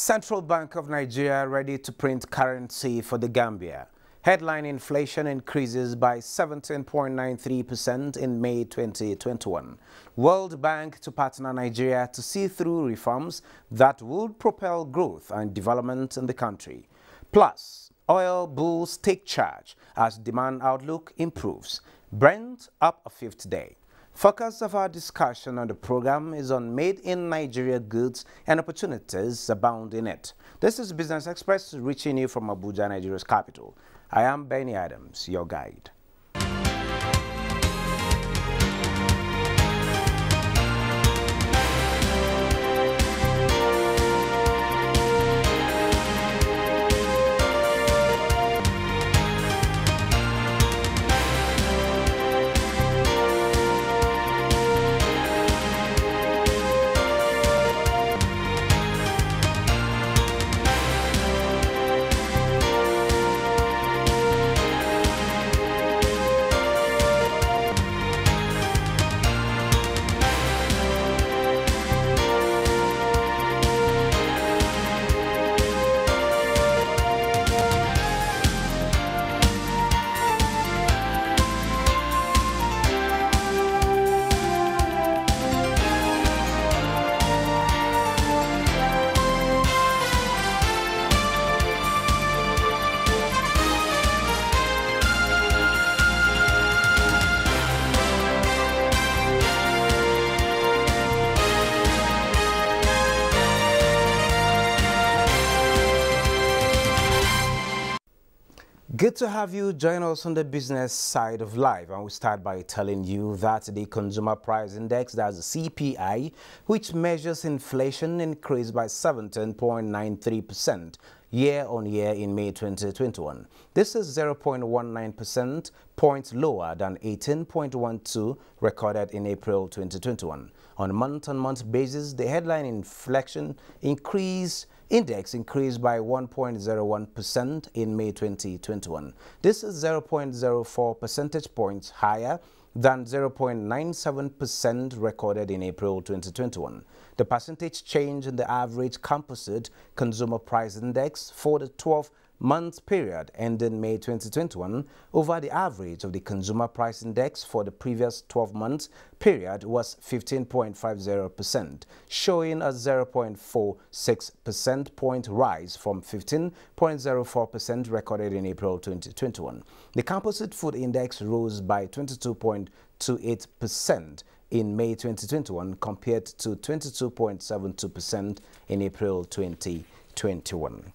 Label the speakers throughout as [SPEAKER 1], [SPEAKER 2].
[SPEAKER 1] Central Bank of Nigeria ready to print currency for the Gambia. Headline inflation increases by 17.93% in May 2021. World Bank to partner Nigeria to see through reforms that would propel growth and development in the country. Plus, oil bulls take charge as demand outlook improves. Brent up a fifth day. Focus of our discussion on the program is on made-in-Nigeria goods and opportunities abound in it. This is Business Express reaching you from Abuja, Nigeria's capital. I am Benny Adams, your guide. Good to have you join us on the business side of life, and we start by telling you that the Consumer Price Index, that's the CPI, which measures inflation, increased by 17.93% year-on-year in May 2021. This is 0.19% points lower than 18.12 recorded in April 2021. On a month-on-month basis, the headline inflation index increased by 1.01% in May 2021. This is 0.04 percentage points higher than 0.97% recorded in April 2021. The percentage change in the average composite consumer price index for the 12-month period ending May 2021 over the average of the consumer price index for the previous 12-month period was 15.50%, showing a 0.46% point rise from 15.04% recorded in April 2021. The composite food index rose by 22.28% in May 2021 compared to 22.72% in April 2021.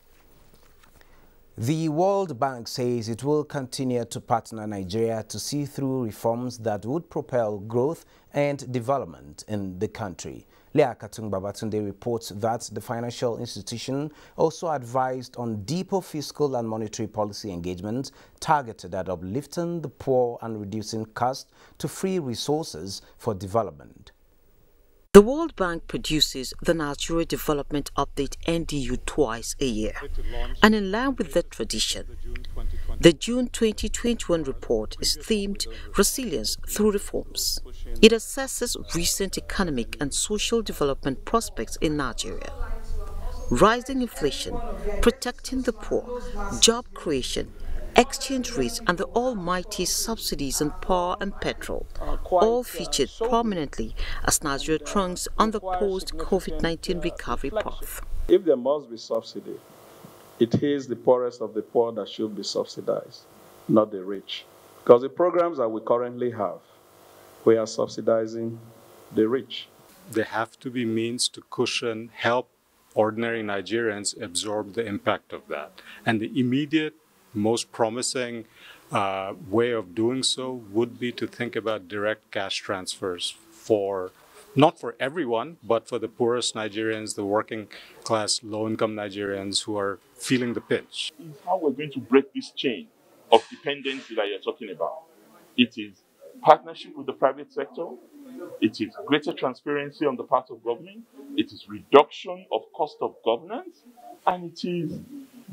[SPEAKER 1] The World Bank says it will continue to partner Nigeria to see through reforms that would propel growth and development in the country. Lea Katung Babatunde reports that the financial institution also advised on deeper fiscal and monetary policy engagement targeted at uplifting the poor and reducing costs to free resources for development.
[SPEAKER 2] The World Bank produces the Nigeria Development Update NDU twice a year, and in line with that tradition, the June 2021 report is themed Resilience Through Reforms. It assesses recent economic and social development prospects in Nigeria. Rising inflation, protecting the poor, job creation, exchange rates, and the almighty subsidies on power and petrol all featured prominently as Nigeria trunks on the post-COVID-19 recovery path.
[SPEAKER 3] If there must be subsidy, it is the poorest of the poor that should be subsidized, not the rich. Because the programs that we currently have, we are subsidizing the rich.
[SPEAKER 4] There have to be means to cushion, help ordinary Nigerians absorb the impact of that. And the immediate most promising way of doing so would be to think about direct cash transfers not for everyone, but for the poorest Nigerians, the working class, low-income Nigerians who are feeling the pinch.
[SPEAKER 5] It's how we're going to break this chain of dependency that you're talking about. It is partnership with the private sector. It is greater transparency on the part of government. It is reduction of cost of governance. And it is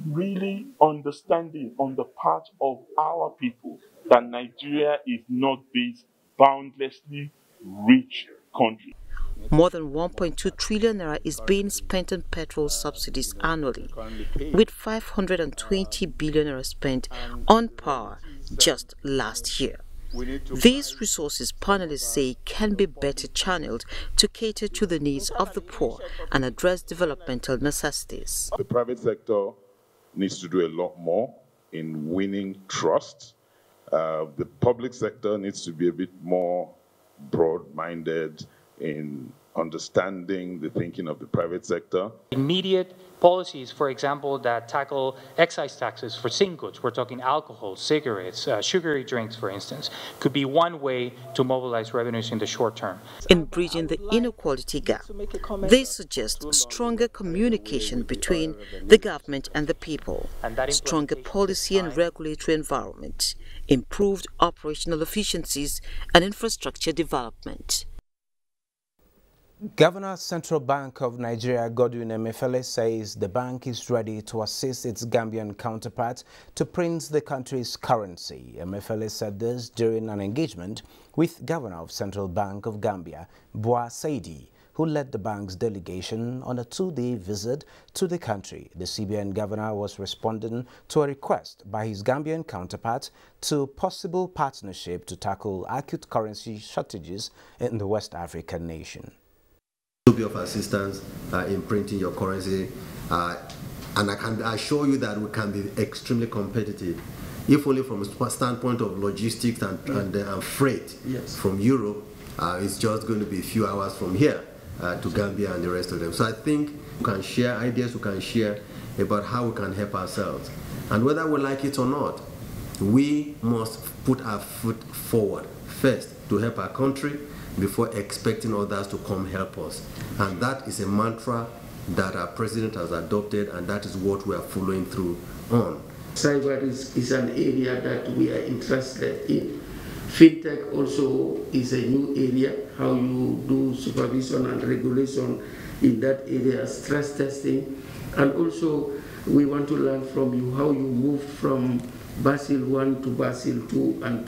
[SPEAKER 5] really understanding on the part of our people that Nigeria is not this boundlessly rich country.
[SPEAKER 2] More than 1.2 trillion naira is being spent on petrol subsidies annually, with 520 billion naira spent on power just last year. These resources, panelists say, can be better channeled to cater to the needs of the poor and address developmental necessities.
[SPEAKER 5] The private sector needs to do a lot more in winning trust. The public sector needs to be a bit more broad-minded in understanding the thinking of the private sector.
[SPEAKER 6] Immediate policies, for example, that tackle excise taxes for sin goods, we're talking alcohol, cigarettes, sugary drinks, for instance, could be one way to mobilize revenues in the short term.
[SPEAKER 2] In bridging the inequality gap, they suggest stronger communication between the government and the people, stronger policy and regulatory environment, improved operational efficiencies, and infrastructure development.
[SPEAKER 1] Governor Central Bank of Nigeria Godwin Emefiele says the bank is ready to assist its Gambian counterpart to print the country's currency. Emefiele said this during an engagement with Governor of Central Bank of Gambia, Boa Saidi, who led the bank's delegation on a two-day visit to the country. The CBN governor was responding to a request by his Gambian counterpart to possible partnership to tackle acute currency shortages in the West African nation.
[SPEAKER 7] Of assistance in printing your currency, and I can assure you that we can be extremely competitive, if only from a standpoint of logistics and freight. Yes. From Europe. It's just going to be a few hours from here to Gambia and the rest of them. So I think we can share ideas, we can share about how we can help ourselves, and whether we like it or not, we must put our foot forward first to help our country before expecting others to come help us. And that is a mantra that our president has adopted, and that is what we are following through on.
[SPEAKER 8] Cyber is an area that we are interested in. Fintech also is a new area, how you do supervision and regulation in that area, stress testing. And also we want to learn from you how you moved from Basel I to Basel II and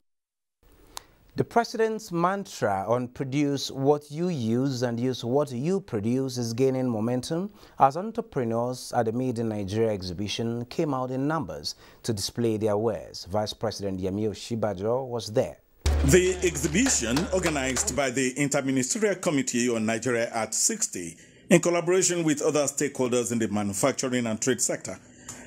[SPEAKER 1] the president's mantra on produce what you use and use what you produce is gaining momentum as entrepreneurs at the Made in Nigeria exhibition came out in numbers to display their wares. Vice President Yemi Osinbajo was there.
[SPEAKER 9] The exhibition, organized by the Interministerial Committee on Nigeria at 60, in collaboration with other stakeholders in the manufacturing and trade sector,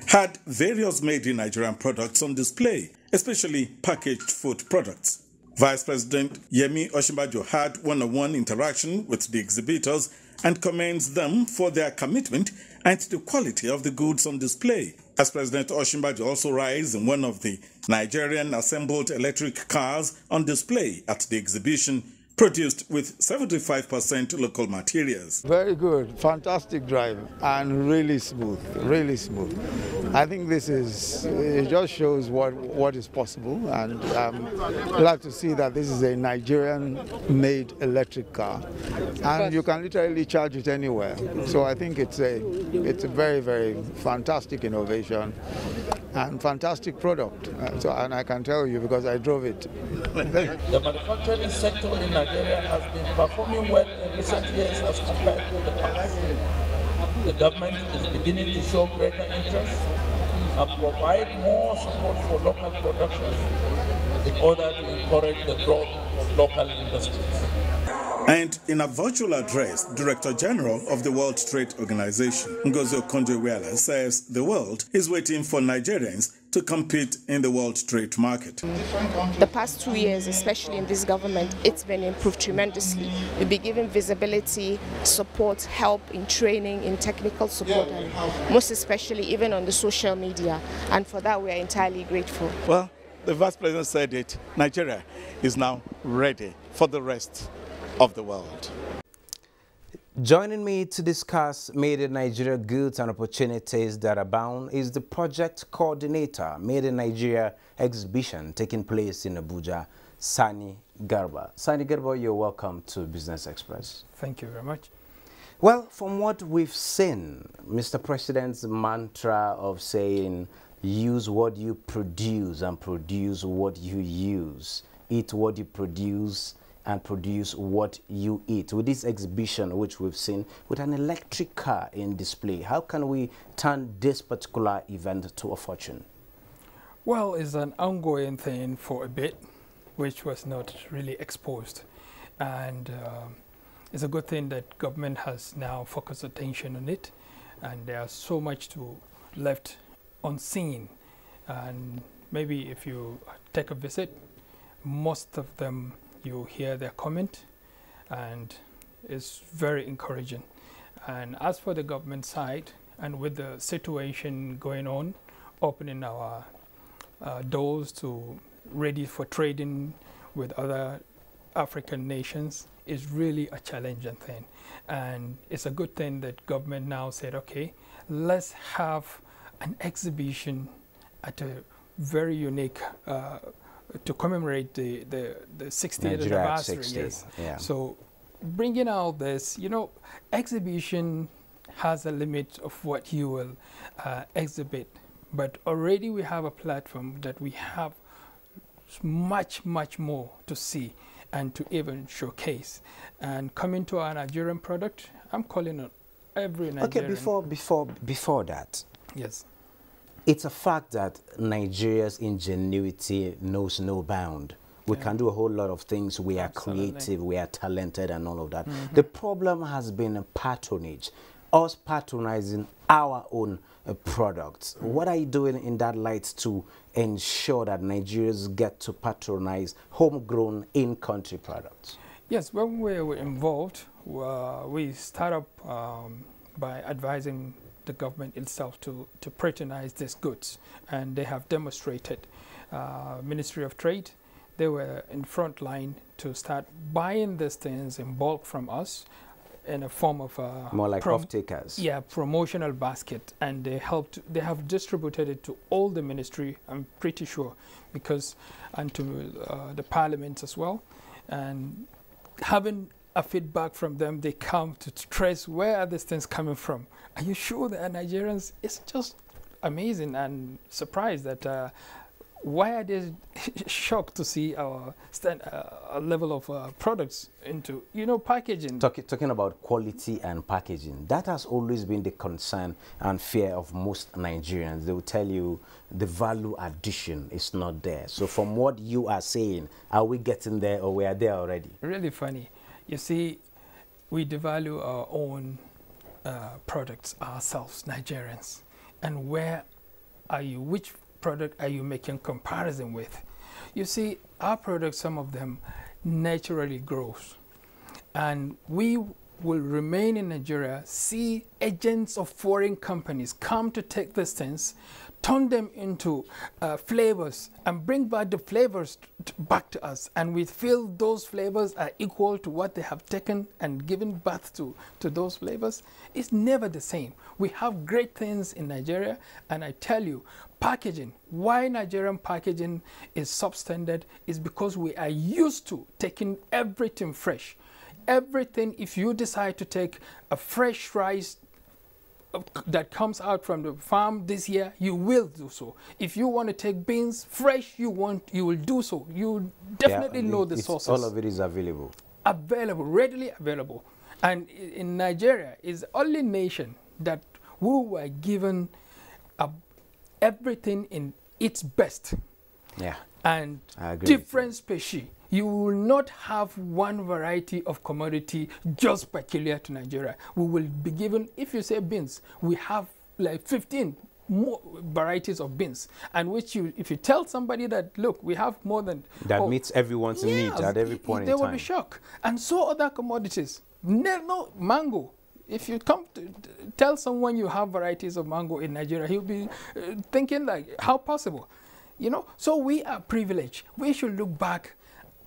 [SPEAKER 9] had various Made in Nigerian products on display, especially packaged food products. Vice President Yemi Osinbajo had one-on-one interaction with the exhibitors and commends them for their commitment and the quality of the goods on display. Vice President Osinbajo also rides in one of the Nigerian assembled electric cars on display at the exhibition, produced with 75% local materials.
[SPEAKER 10] Very good, fantastic drive, and really smooth, really smooth. I think this is, it just shows what is possible, and I'm glad to see that this is a Nigerian-made electric car, and you can literally charge it anywhere. So I think it's a very, very fantastic innovation and fantastic product. And I can tell you because I drove it.
[SPEAKER 8] The manufacturing sector in Nigeria has been performing well in recent years as compared to the past. The government is beginning to show greater interest and provide more support for local production in order to encourage the growth of local industries.
[SPEAKER 9] And in a virtual address, Director General of the World Trade Organization, Ngozi Okonjo-Iweala, says the world is waiting for Nigerians to compete in the world trade market.
[SPEAKER 11] The past 2 years, especially in this government, it's been improved tremendously. We'll be given visibility, support, help in training, in technical support, and most especially even on the social media. And for that, we are entirely grateful.
[SPEAKER 9] Well, the Vice President said it. Nigeria is now ready for the rest of the world.
[SPEAKER 1] Joining me to discuss Made in Nigeria goods and opportunities that abound is the project coordinator, Made in Nigeria exhibition taking place in Abuja, Sani Garba. Sani Garba, you're welcome to Business Express.
[SPEAKER 12] Thank you very much.
[SPEAKER 1] Well, from what we've seen, Mr. President's mantra of saying, use what you produce and produce what you use, eat what you produce, and produce what you eat. With this exhibition, which we've seen, with an electric car in display, how can we turn this particular event to a fortune?
[SPEAKER 12] Well, it's an ongoing thing for a bit, which was not really exposed. And it's a good thing that government has now focused attention on it. And there's so much left unseen. And maybe if you take a visit, most of them, you hear their comment, and it's very encouraging. And as for the government side, and with the situation going on, opening our doors to ready for trading with other African nations is really a challenging thing. And it's a good thing that government now said, okay, let's have an exhibition at a very unique to commemorate the 60th anniversary.
[SPEAKER 1] 60.
[SPEAKER 12] Yes.
[SPEAKER 1] Yeah.
[SPEAKER 12] So bringing out this, you know, exhibition has a limit of what you will exhibit, but already we have a platform that we have much more to see and to even showcase. And coming to our Nigerian product, I'm calling on every Nigerian.
[SPEAKER 1] Okay, before that.
[SPEAKER 12] Yes.
[SPEAKER 1] It's a fact that Nigeria's ingenuity knows no bound. We can do a whole lot of things. We are creative, we are talented and all of that. The problem has been patronage, us patronizing our own products. What are you doing in that light to ensure that Nigerians get to patronize homegrown in-country products?
[SPEAKER 12] Yes, when we were involved, we started up by advising the government itself to patronize these goods, and they have demonstrated. Ministry of Trade, they were in front line to start buying these things in bulk from us in a form of
[SPEAKER 1] more like off-takers.
[SPEAKER 12] Yeah, promotional basket, and they have distributed it to all the ministry, I'm pretty sure, because, and to the parliament as well, and having a feedback from them, they come to trace where are these things coming from. Are you sure that Nigerians? It's just amazing and surprised that why are they shocked to see our level of products into, you know, packaging.
[SPEAKER 1] Talking about quality and packaging, that has always been the concern and fear of most Nigerians. They will tell you the value addition is not there. So from what you are saying, are we getting there or we are there already?
[SPEAKER 12] Really funny. You see, we devalue our own products ourselves, Nigerians. And where are you? Which product are you making comparison with? You see, our products, some of them naturally grows. And we will remain in Nigeria, see agents of foreign companies come to take these things, turn them into flavors, and bring back the flavors back to us. And we feel those flavors are equal to what they have taken and given birth to those flavors. It's never the same. We have great things in Nigeria, and I tell you, packaging, why Nigerian packaging is substandard is because we are used to taking everything fresh. Everything, if you decide to take a fresh rice that comes out from the farm this year, you will do so. If you want to take beans fresh, you will do so. You definitely know the sources.
[SPEAKER 1] All of it is available.
[SPEAKER 12] Available, readily available. And in Nigeria is the only nation that we were given everything in its best.
[SPEAKER 1] Yeah.
[SPEAKER 12] And different species. You will not have one variety of commodity just peculiar to Nigeria. We will be given, if you say beans, we have like 15 more varieties of beans, and which if you tell somebody that, look, we have more than...
[SPEAKER 1] That meets everyone's needs at every point in time.
[SPEAKER 12] They will be shocked. And so other commodities. No, mango. If you come to tell someone you have varieties of mango in Nigeria, he'll be thinking like, how possible? You know, so we are privileged. We should look back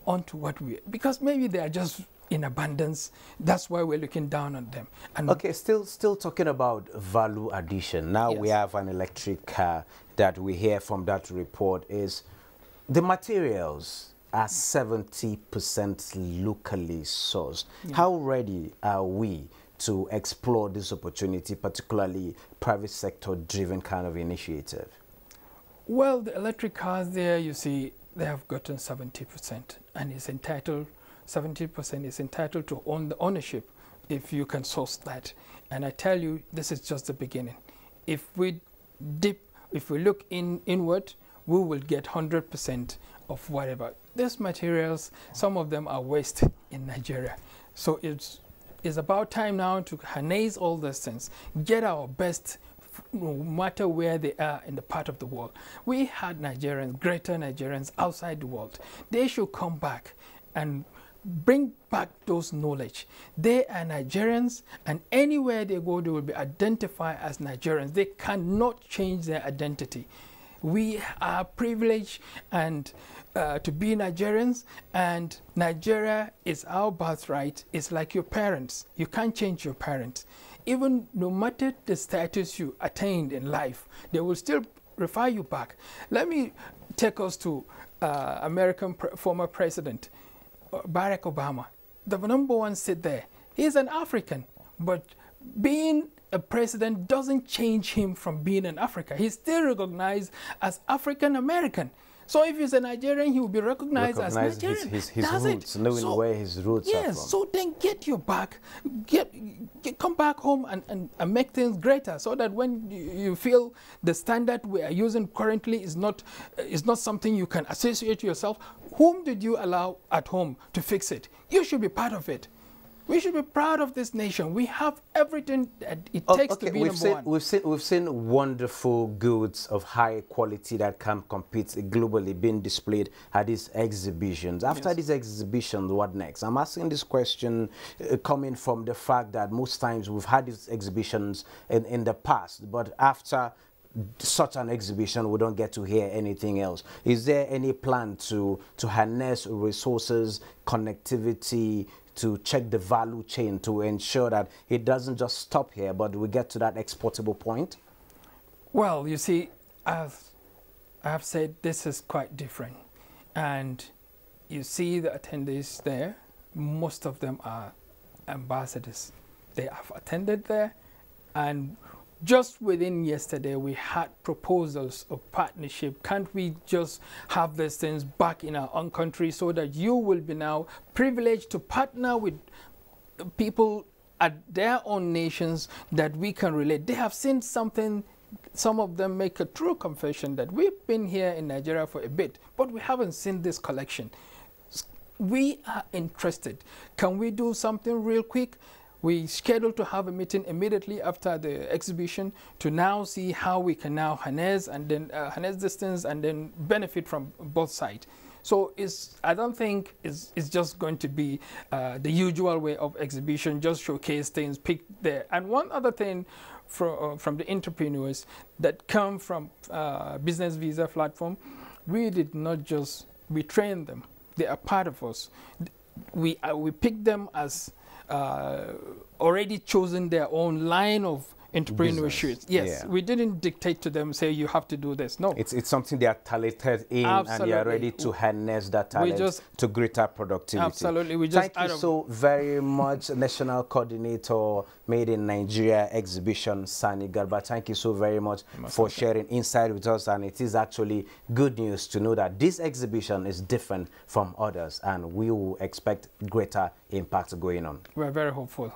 [SPEAKER 12] onto what because maybe they are just in abundance. That's why we're looking down on them. And
[SPEAKER 1] okay, still talking about value addition. Now we have an electric car that we hear from that report is the materials are 70% locally sourced. Yeah. How ready are we to explore this opportunity, particularly private sector driven kind of initiative?
[SPEAKER 12] Well, the electric cars there, you see, they have gotten 70%, and it's entitled 70% is entitled to own the ownership if you can source that. And I tell you, this is just the beginning. If we look inward, we will get 100% of whatever. These materials, some of them are waste in Nigeria. So it's about time now to harness all these things, get our best, no matter where they are in the part of the world. We had Nigerians, greater Nigerians outside the world. They should come back and bring back those knowledge. They are Nigerians, and anywhere they go, they will be identified as Nigerians. They cannot change their identity. We are privileged and to be Nigerians, and Nigeria is our birthright. It's like your parents. You can't change your parents. Even no matter the status you attained in life, they will still refer you back. Let me take us to American former president Barack Obama. The number one seat there. He's an African, but being a president doesn't change him from being an African. He's still recognized as African American. So if he's a Nigerian, he will be recognized as Nigerian.
[SPEAKER 1] His roots, knowing where his roots are from.
[SPEAKER 12] Yes, so then get your back, come back home and make things greater, so that when you feel the standard we are using currently is not something you can associate yourself, whom did you allow at home to fix it? You should be part of it. We should be proud of this nation. We have everything that it takes to be number one.
[SPEAKER 1] We've seen wonderful goods of high quality that can compete globally being displayed at these exhibitions. After these exhibitions, what next? I'm asking this question coming from the fact that most times we've had these exhibitions in the past, but after such an exhibition, we don't get to hear anything else. Is there any plan to harness resources, connectivity, to check the value chain to ensure that it doesn't just stop here, but we get to that exportable point?
[SPEAKER 12] Well, you see, I have said this is quite different. And you see the attendees there, most of them are ambassadors. They have attended there, and just within yesterday, we had proposals of partnership. Can't we just have these things back in our own country so that you will be now privileged to partner with people at their own nations that we can relate? They have seen something. Some of them make a true confession that we've been here in Nigeria for a bit, but we haven't seen this collection. We are interested. Can we do something real quick? We scheduled to have a meeting immediately after the exhibition to now see how we can now harness and then harness distance and then benefit from both sides. So I don't think it's just going to be the usual way of exhibition, just showcase things, pick there. And one other thing from the entrepreneurs that come from Business Visa platform, we did not just, we trained them. They are part of us. We picked them as already chosen their own line of entrepreneurship. Business. Yes, we didn't dictate to them, say you have to do this. No,
[SPEAKER 1] it's something they are talented in. Absolutely. And they are ready to harness that talent to greater productivity.
[SPEAKER 12] Absolutely.
[SPEAKER 1] Thank you so very much, National Coordinator Made in Nigeria Exhibition, Sani Garba. Thank you so very much for sharing insight with us, and it is actually good news to know that this exhibition is different from others, and we will expect greater impact going on.
[SPEAKER 12] We're very hopeful.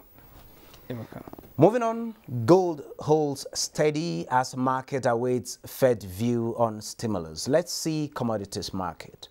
[SPEAKER 1] Moving on, gold holds steady as market awaits Fed view on stimulus. Let's see commodities market.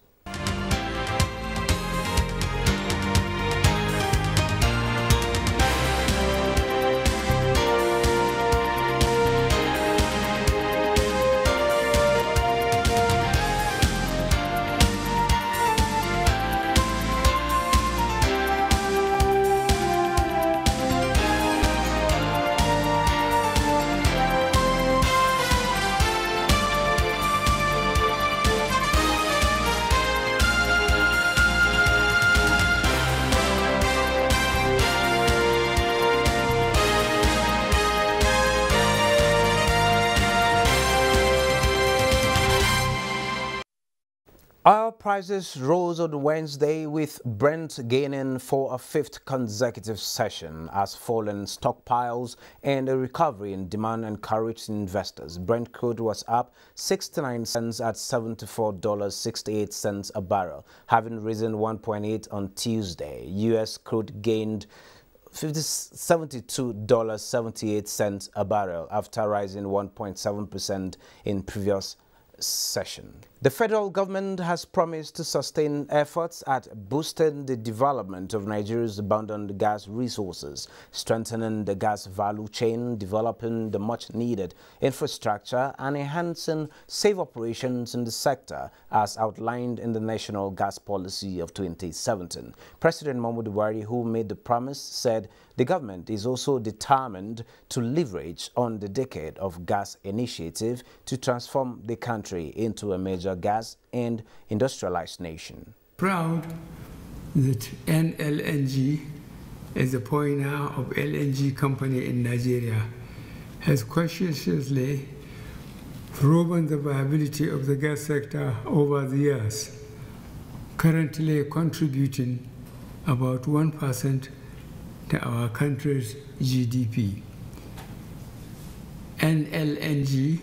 [SPEAKER 1] prices rose on Wednesday, with Brent gaining for a fifth consecutive session as fallen stockpiles and a recovery in demand encouraged investors. Brent crude was up 69 cents at $74.68 a barrel, having risen 1.8 on Tuesday. U.S. crude gained $72.78 a barrel after rising 1.7% in previous session. The federal government has promised to sustain efforts at boosting the development of Nigeria's abundant gas resources, strengthening the gas value chain, developing the much-needed infrastructure, and enhancing safe operations in the sector, as outlined in the National Gas Policy of 2017. President Muhammadu Buhari, who made the promise, said the government is also determined to leverage on the Decade of Gas initiative to transform the country into a major gas and industrialized nation.
[SPEAKER 13] Proud that NLNG, as the pioneer of LNG company in Nigeria, has conscientiously proven the viability of the gas sector over the years, currently contributing about 1% to our country's GDP. NLNG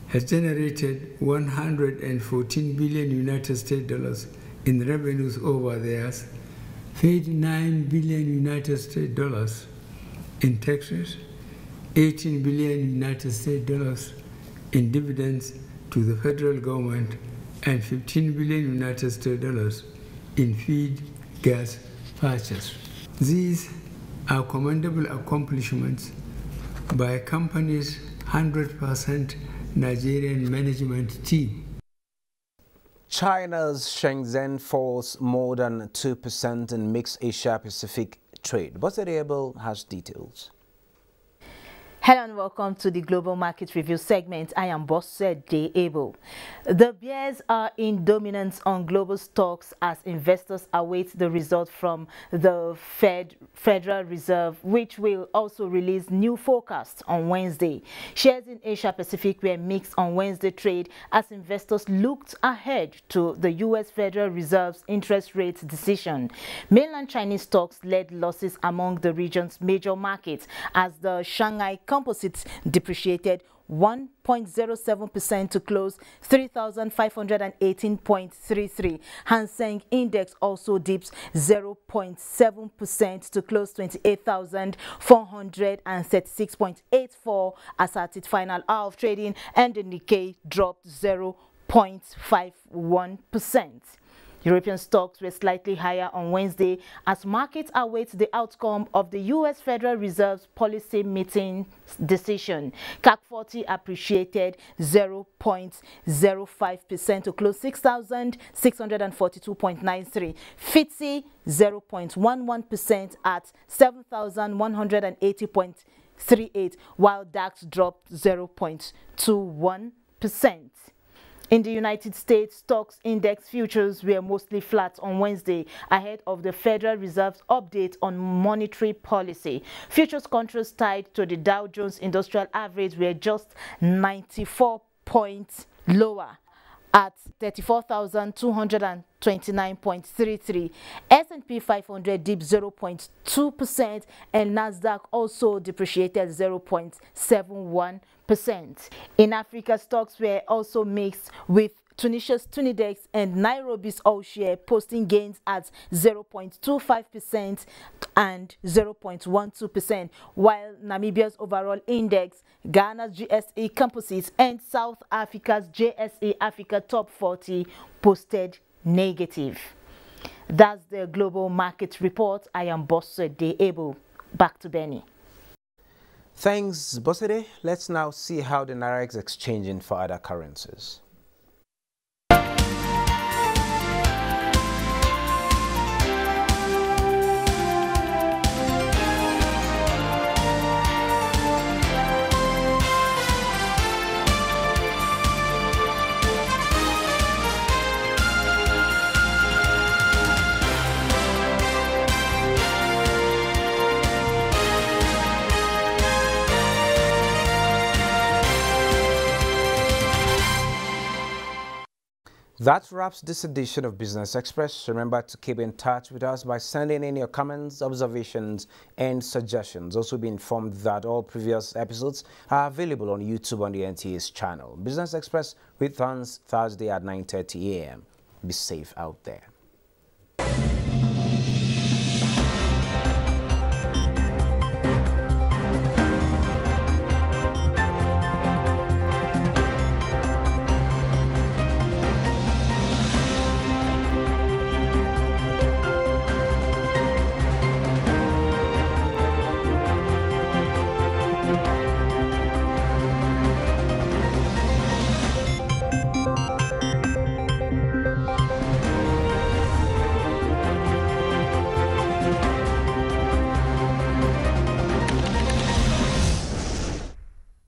[SPEAKER 13] has generated 114 billion United States dollars in revenues over the years, paid 9 billion United States dollars in taxes, 18 billion United States dollars in dividends to the federal government, and 15 billion United States dollars in feed gas purchase. These are commendable accomplishments by a company's 100% Nigerian management team.
[SPEAKER 1] China's Shenzhen falls more than 2% in mixed Asia-Pacific trade. Bosere Abel has details.
[SPEAKER 14] Hello and welcome to the Global Market Review segment. I am Bosede Abel. The bears are in dominance on global stocks as investors await the result from the Federal Reserve, which will also release new forecasts on Wednesday. Shares in Asia Pacific were mixed on Wednesday trade as investors looked ahead to the U.S. Federal Reserve's interest rate decision. Mainland Chinese stocks led losses among the region's major markets as the Shanghai Composite depreciated 1.07% to close 3,518.33. Hang Seng Index also dips 0.7% to close 28,436.84 as at its final hour of trading, and the Nikkei dropped 0.51%. European stocks were slightly higher on Wednesday as markets await the outcome of the U.S. Federal Reserve's policy meeting decision. CAC 40 appreciated 0.05% to close 6,642.93. FTSE 0.11% at 7,180.38, while DAX dropped 0.21%. In the United States, stocks index futures were mostly flat on Wednesday ahead of the Federal Reserve's update on monetary policy. Futures contracts tied to the Dow Jones Industrial Average were just 94 points lower at 34,229.33. S&P 500 dipped 0.2% and Nasdaq also depreciated 0.71%. In Africa, stocks were also mixed, with Tunisia's Tunidex and Nairobi's All Share posting gains at 0.25% and 0.12%, while Namibia's overall index, Ghana's GSE Composite, and South Africa's JSE Africa Top 40 posted negative. That's the Global Market Report. I am Bosede Abel. Back to Benny.
[SPEAKER 1] Thanks, Bosede. Let's now see how the Naira is exchanging for other currencies. That wraps this edition of Business Express. Remember to keep in touch with us by sending in your comments, observations, and suggestions. Also be informed that all previous episodes are available on YouTube on the NTA's channel. Business Express returns Thursday at 9:30 a.m. Be safe out there.